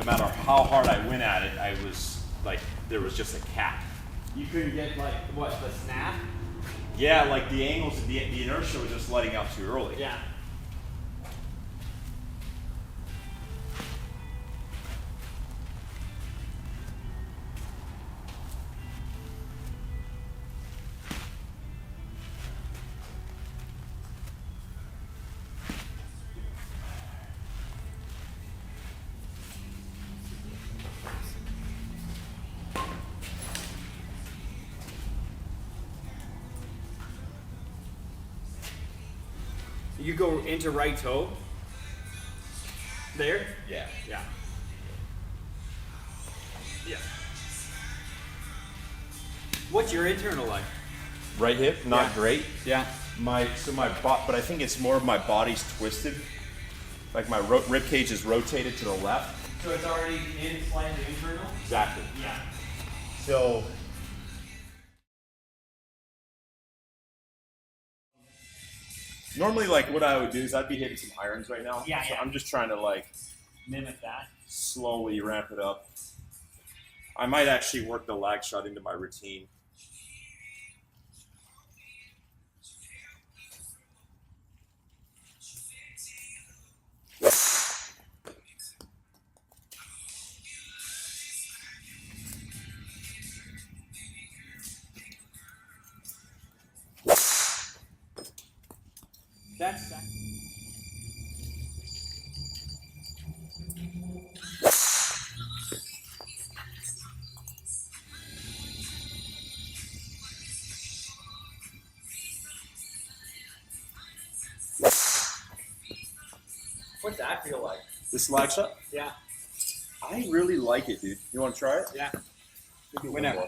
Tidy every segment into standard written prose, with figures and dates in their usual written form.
no matter how hard I went at it, I was like, there was just a cap. You couldn't get like, what, the snap? Yeah, like the angles, the inertia was just letting out too early. Yeah. You go into right toe. There? Yeah. Yeah. Yeah. What's your internal like? Right hip, not great. Yeah. But I think it's more of my body's twisted. Like my rib cage is rotated to the left. So it's already in slightly internal? Exactly. Yeah. So normally, like what I would do is I'd be hitting some irons right now. Yeah, so yeah. I'm just trying to like Mimic that. slowly ramp it up. I might actually work the lag shot into my routine. That's What's that feel like? This lag shot? Yeah. I really like it, dude. You want to try it? Yeah. Whenever.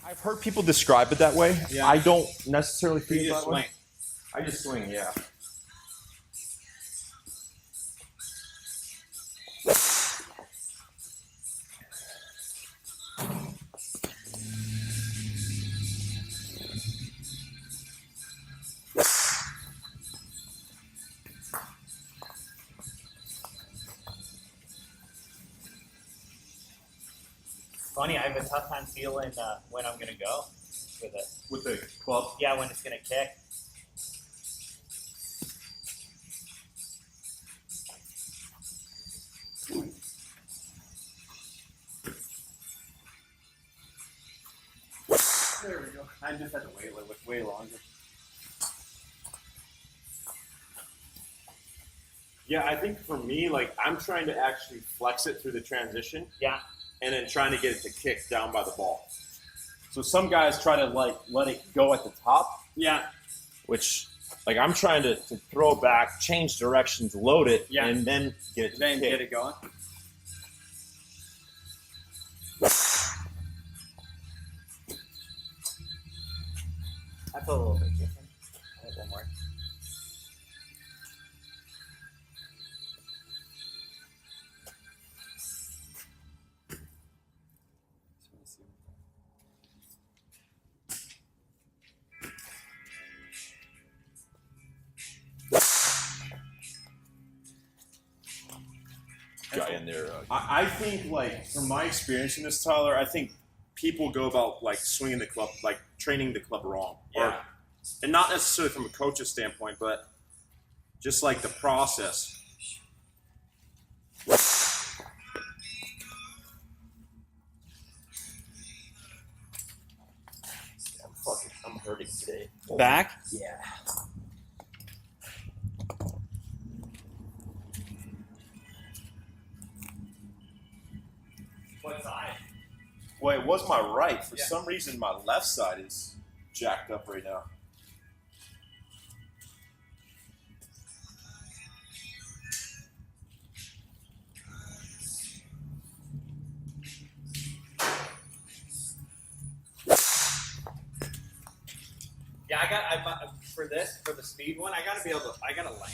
I've heard people describe it that way. Yeah. I don't necessarily feel You that just way. swing. I just swing, yeah. Funny, I have a tough time feeling when I'm gonna go with it. With the club? Yeah, when it's gonna kick. There we go. I just had to wait way longer. Yeah, I think for me, like, I'm trying to actually flex it through the transition. Yeah. And then trying to get it to kick down by the ball. So some guys try to, like, let it go at the top. Yeah. Which, like, I'm trying to throw it back, change directions, load it, Yeah. and then get it to Then kick. get it going. I feel a little bit different. I have one more. Guy in there. I think, like, from my experience in this, Tyler, I think people go about, like, swinging the club, like, training the club wrong. Yeah. And not necessarily from a coach's standpoint, but just, like, the process. I'm hurting today. Back? Yeah. What side? Well, it was my right. For Yeah. some reason, my left side is jacked up right now. Yeah, for the speed one, I gotta land.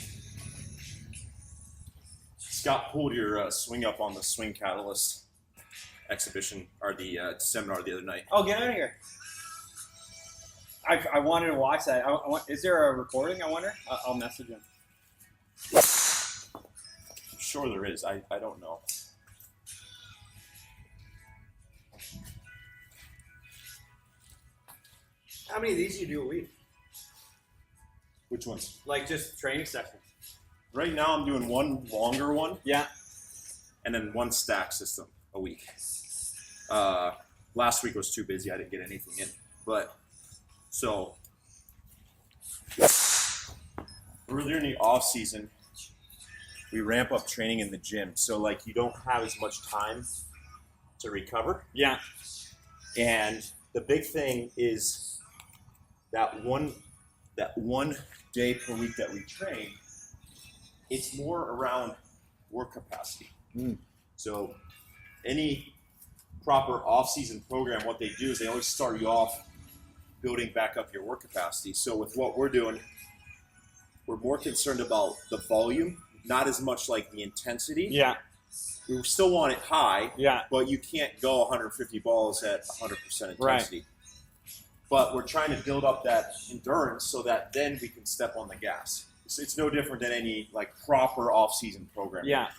Scott pulled your swing up on the Swing Catalyst exhibition or the seminar the other night. Oh, get out of here! I wanted to watch that. Is there a recording? I wonder. I'll message him. I'm sure there is. I don't know. How many of these do you do a week? Which ones? Like just training sessions? Right now, I'm doing one longer one. Yeah. And then one stack system a week. Last week was too busy. I didn't get anything in. But, so, earlier in the off season, we ramp up training in the gym. So, like, you don't have as much time to recover. Yeah. And the big thing is that one day per week that we train, it's more around work capacity. So any proper off-season program, what they do is they always start you off building back up your work capacity. So with what we're doing, we're more concerned about the volume, not as much like the intensity. Yeah. We still want it high, Yeah. but you can't go 150 balls at 100% intensity. Right. But we're trying to build up that endurance so that then we can step on the gas. It's no different than any like proper off-season program. Yeah.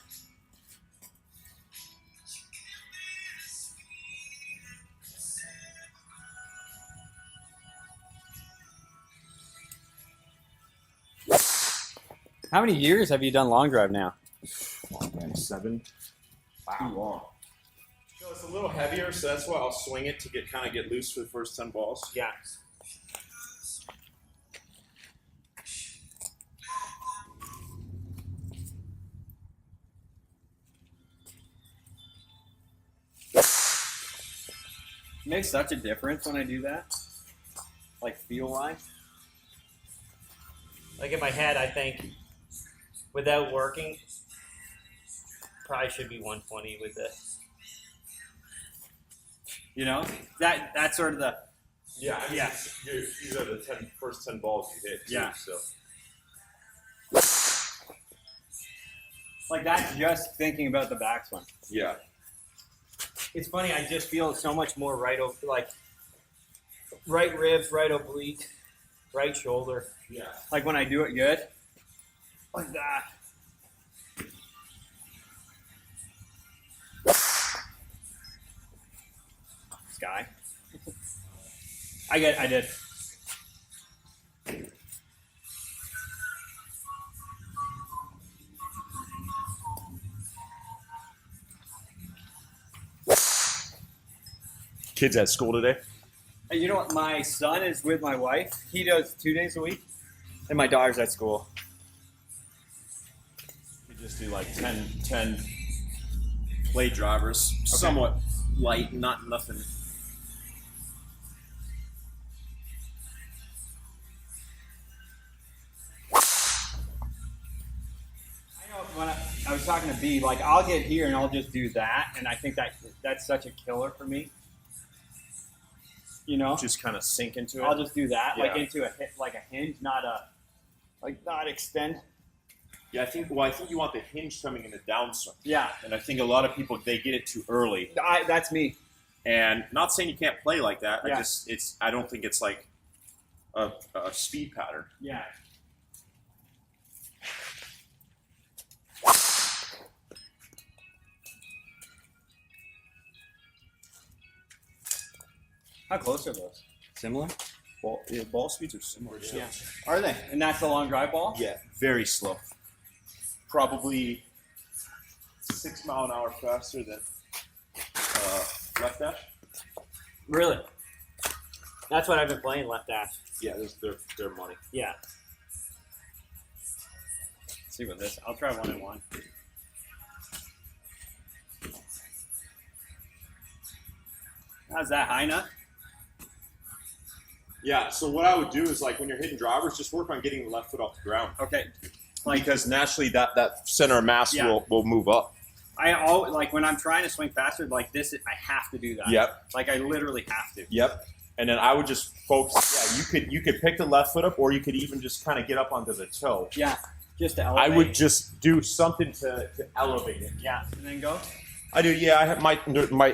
How many years have you done long drive now? Oh, man, 7. Wow. Too long. So it's a little heavier, so that's why I'll swing it to get loose for the first 10 balls. Yeah. It makes such a difference when I do that. Like feel-wise. Like in my head, I think without working, probably should be 120 with this. You know? That's sort of the Yeah, I mean, Yeah. These are the first 10 balls you hit. Too, Yeah. So. like that's just thinking about the backswing. Yeah. It's funny, I just feel so much more right over, like right ribs, right oblique, right shoulder. Yeah. Like when I do it good. Like that. Sky. I did. Kids at school today? And you know what? My son is with my wife. He does 2 days a week. And my daughter's at school. We just do like 10 play drivers, somewhat light, nothing. I know when I was talking to B, like I'll get here and I'll just do that. And I think that's such a killer for me. You know? Just kind of sink into it. I'll just do that, like Yeah. into a hinge, not extend. Yeah, I think you want the hinge coming in the downswing. Yeah, And I think a lot of people, they get it too early. that's me. And not saying you can't play like that. Yeah. I don't think it's like a speed pattern. Yeah. How close are those? Similar? Ball speeds are similar. Yeah. Are they? And that's the long drive ball? Yeah, very slow. Probably 6 mile an hour faster than left dash. Really? That's what I've been playing, left dash. Yeah, they're money. Yeah. Let's see what this. I'll try 1 and 1. How's that high enough? Yeah, so what I would do is like when you're hitting drivers, just work on getting the left foot off the ground. Okay. Because naturally that center of mass Yeah. will move up. I always like when I'm trying to swing faster like this. I have to do that. Yep. Like I literally have to. Yep. And then I would just focus. Yeah, you could pick the left foot up, or you could even just kind of get up onto the toe. Yeah. Just to I elevate. would just do something to elevate it. Yeah, and then go. I do, yeah. I have my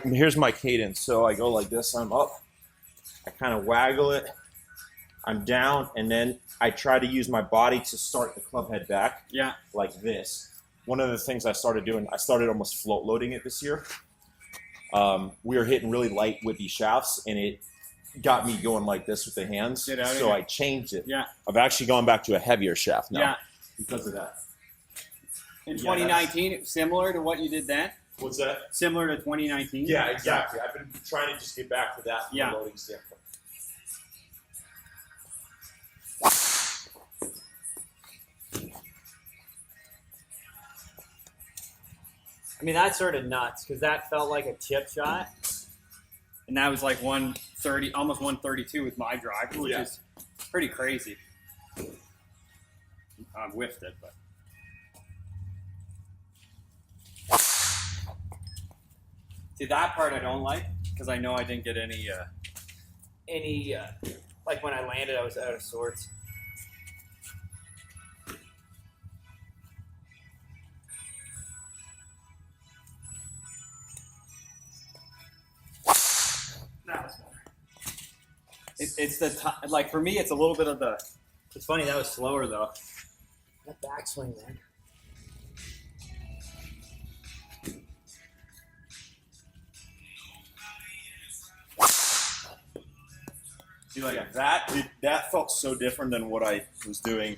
here's my cadence. So I go like this. I'm up. I kind of waggle it. I'm down, and then I try to use my body to start the club head back. Yeah. Like this. One of the things I started doing, I started almost float loading it this year. We were hitting really light whippy shafts, and it got me going like this with the hands. Get out of so here. I changed it. Yeah. I've actually gone back to a heavier shaft now Yeah. because of that. In Yeah, 2019, similar to what you did then. What's that? Similar to 2019. Yeah, exactly. I've been trying to just get back to that from Yeah. a loading standpoint. I mean, that's sort of nuts because that felt like a chip shot. And that was like 130, almost 132 with my driver, which Yeah. is pretty crazy. I whiffed it, but. See, that part I don't like because I know I didn't get any. Like when I landed, I was out of sorts. That was better. It's the like for me, it's a little bit of the. It's funny, that was slower though. That backswing, man. See, like that felt so different than what I was doing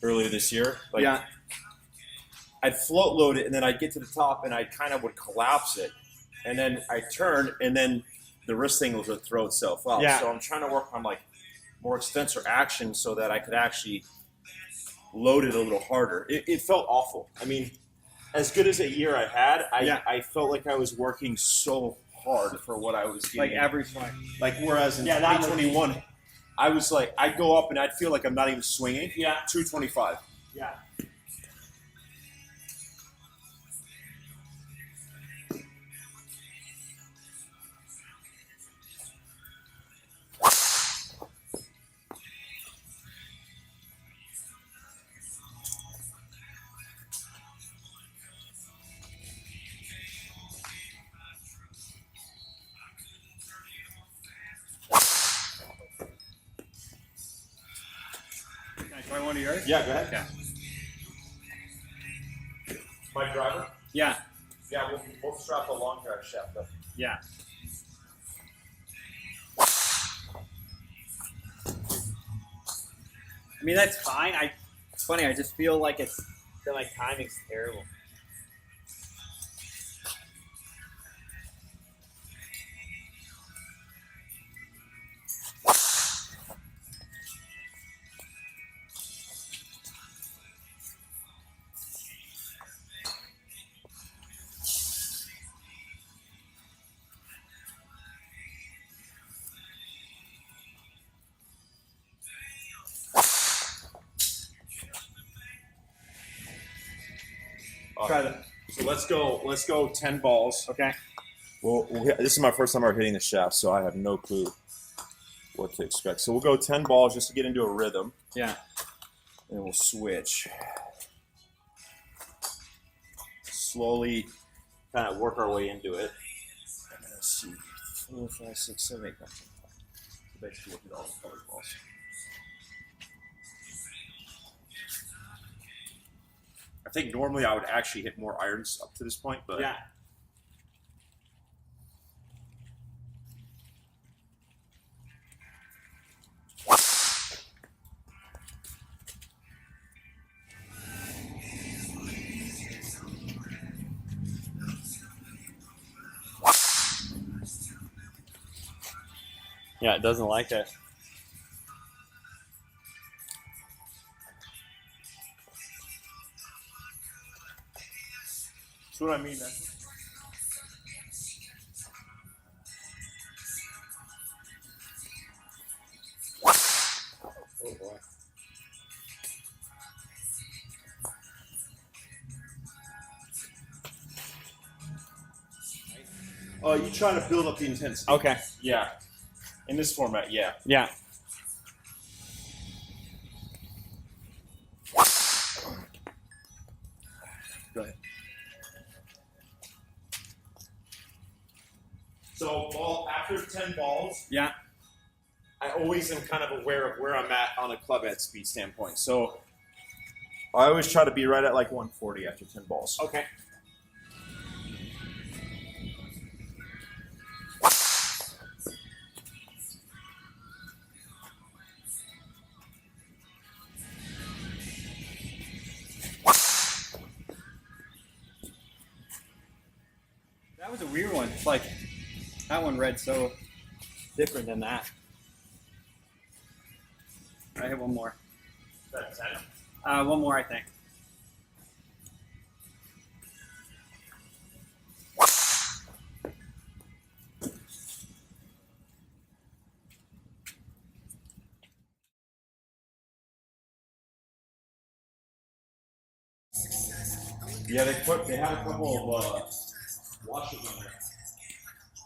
earlier this year. Like, Yeah. I'd float load it, and then I'd get to the top, and I kind of would collapse it, and then I turn, and then the wrist thing would throw itself up. Yeah. So I'm trying to work on like more extensor action so that I could actually load it a little harder. It felt awful. I mean, as good as a year I had, I felt like I was working so hard for what I was Like getting. every swing. Like whereas in Yeah, that was- 2021, I was like, I'd go up and I'd feel like I'm not even swinging. Yeah. 225. Yeah. Can I try one of yours? Yeah, go ahead. Okay. My driver? Yeah. Yeah, we'll strap the long drive shaft up. Yeah. I mean, that's fine. It's funny. I just feel like it's. Then my timing's terrible. Try that. So let's go 10 balls. Okay. Well, this is my first time ever hitting the shaft, so I have no clue what to expect. So we'll go 10 balls just to get into a rhythm, Yeah. and we'll switch. Slowly kind of work our way into it. And let's see. 4, 5, 6, 7, 8, 9, 10. So basically look at all the colored balls. I think normally I would actually hit more irons up to this point, but Yeah. Yeah, it doesn't like it. that's what I mean. Man. Oh boy. You trying to build up the intensity. Okay. Yeah. In this format, yeah. Yeah. after 10 balls, Yeah. I always am kind of aware of where I'm at on a club head speed standpoint. So I always try to be right at like 140 after 10 balls. Okay. That was a weird one. It's like that one read so different than that. I have one more. That's 10. One more, I think. Yeah, they had a couple of washers on there.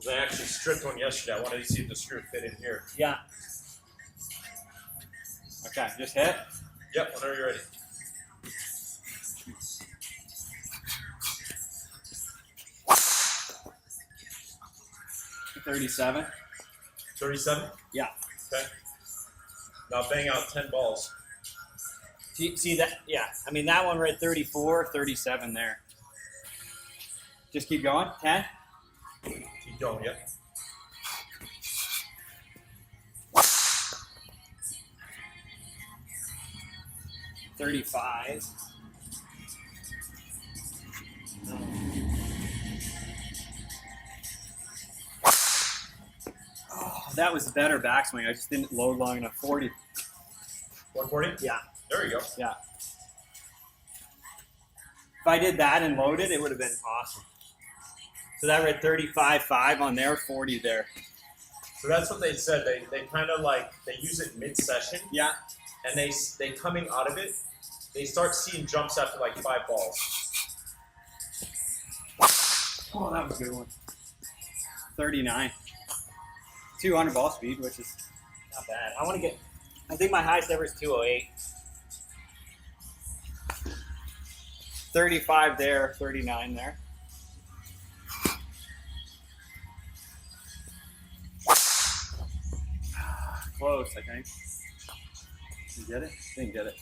They actually stripped one yesterday. I wanted to see if the screw fit in here. Yeah. Okay, just hit. Yep, whenever you're ready. $37. 37? Yeah. Okay. Now bang out 10 balls. See that? Yeah. I mean, that one read 34. 37 there. Just keep going. 10. Keep going, yep. $35. Oh, that was a better backswing. I just didn't load long enough. 40. 140? Yeah. There you go. Yeah. If I did that and loaded, it would have been awesome. So that read 35.5 on there, 40 there. So that's what they said. They kind of like, they use it mid-session, Yeah. and they coming out of it, they start seeing jumps after like 5 balls. Oh, that was a good one. 39. 200 ball speed, which is Not bad. I think my highest ever is 208. 35 there, 39 there. Close, I think. Did you get it? Didn't get it.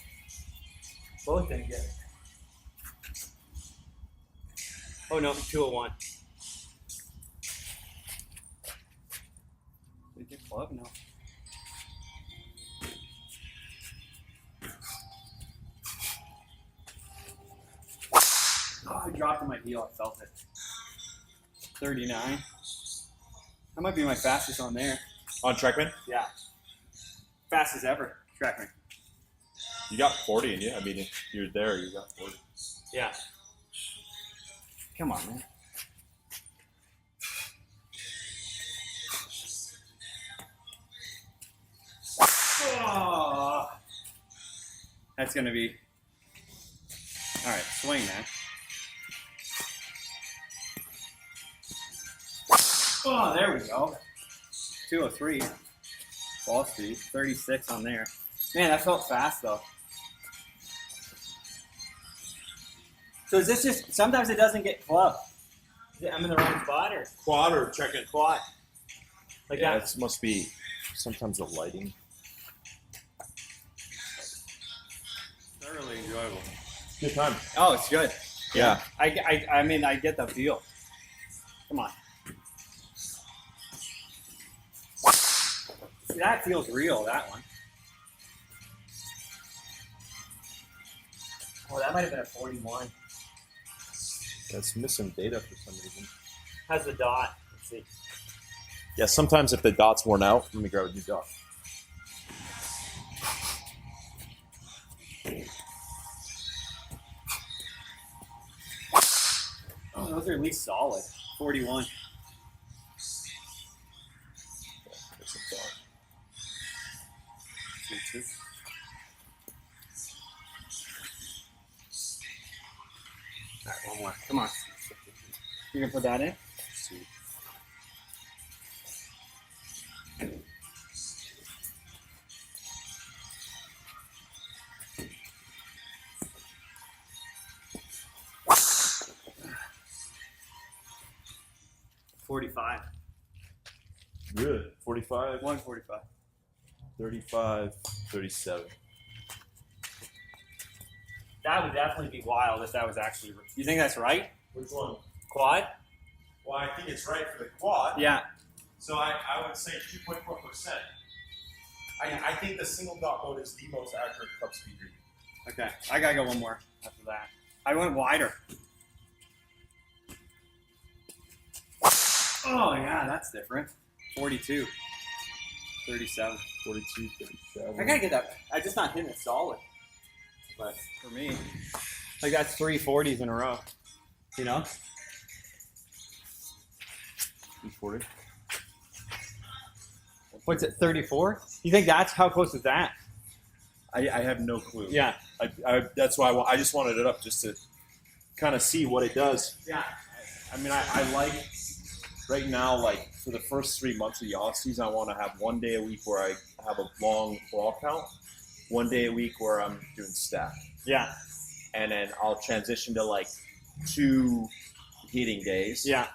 Both didn't get it. Oh no, 201. Did you get club? No. Oh, I dropped in my heel. I felt it. 39. That might be my fastest on there. On Trackman? Yeah. Fastest ever. Trackman. You got 40 in you. I mean, if you're there, you got 40. Yeah. Come on, man. Oh, that's going to be... All right, swing, man. Oh, there we go. 203. Ball speed. 36 on there. Man, that felt fast, though. So is this just... Sometimes it doesn't get club. I'm in the wrong spot or Quad or check-in? quad? Like Yeah, that. it must be sometimes the lighting. Thoroughly enjoyable. Good time. Oh, it's good. Yeah. I mean, I get the feel. Come on. See, that feels real, that one. Oh, that might have been a 41. That's missing data for some reason. How's the dot? Let's see. Yeah, sometimes if the dot's worn out, let me grab a new dot. Oh, those are at least solid. 41. There's a dot. All right, one more. Come on. You gonna put that in? See. Really? 45, 145. 35, 37. That would definitely be wild if that was actually. You think that's right? Which one? Quad? Well, I think it's right for the quad. Yeah. So I would say 2.4%. I think the single dot mode is the most accurate cup speed reading. Okay. I gotta go one more after that. I went wider. Oh yeah, that's different. 42. 37. 42, 37. I gotta get that. I'm just not hitting it solid. But for me, Like that's 3 40s in a row. You know? 40. What's it, 34? You think that's how close is that? I have no clue. Yeah. That's why I just wanted it up just to kind of see what it does. Yeah. I mean, I like right now, like for the first 3 months of the off season, I want to have 1 day a week where I have a long ball count, 1 day a week where I'm doing stack, Yeah. and then I'll transition to like 2 hitting days. Yeah.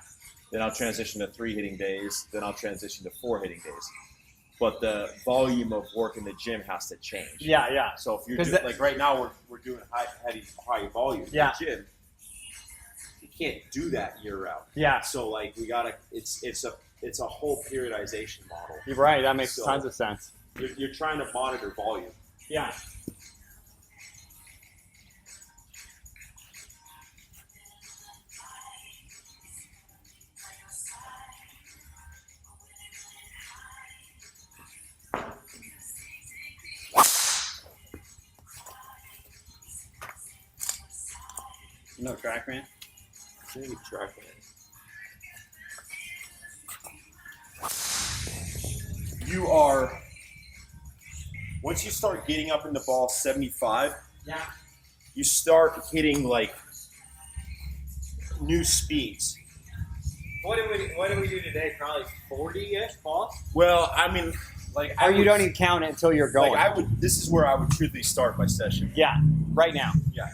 Then I'll transition to 3 hitting days. Then I'll transition to 4 hitting days. But the volume of work in the gym has to change. Yeah. Yeah. So if you're 'Cause doing, like right now, we're doing high volume Yeah. in the gym. You can't do that year round. Yeah. So like we gotta, it's a whole periodization model. You're right. That makes So- tons of sense. You're trying to monitor volume. Yeah. no Trackman. Maybe Trackman. You are, once you start getting up in the ball 75, Yeah. you start hitting like new speeds. What did we do today? Probably 40-ish balls. Well, I mean, like Or you don't even count it until you're going. Like this is where I would truly start my session. Yeah. Right now. Yeah.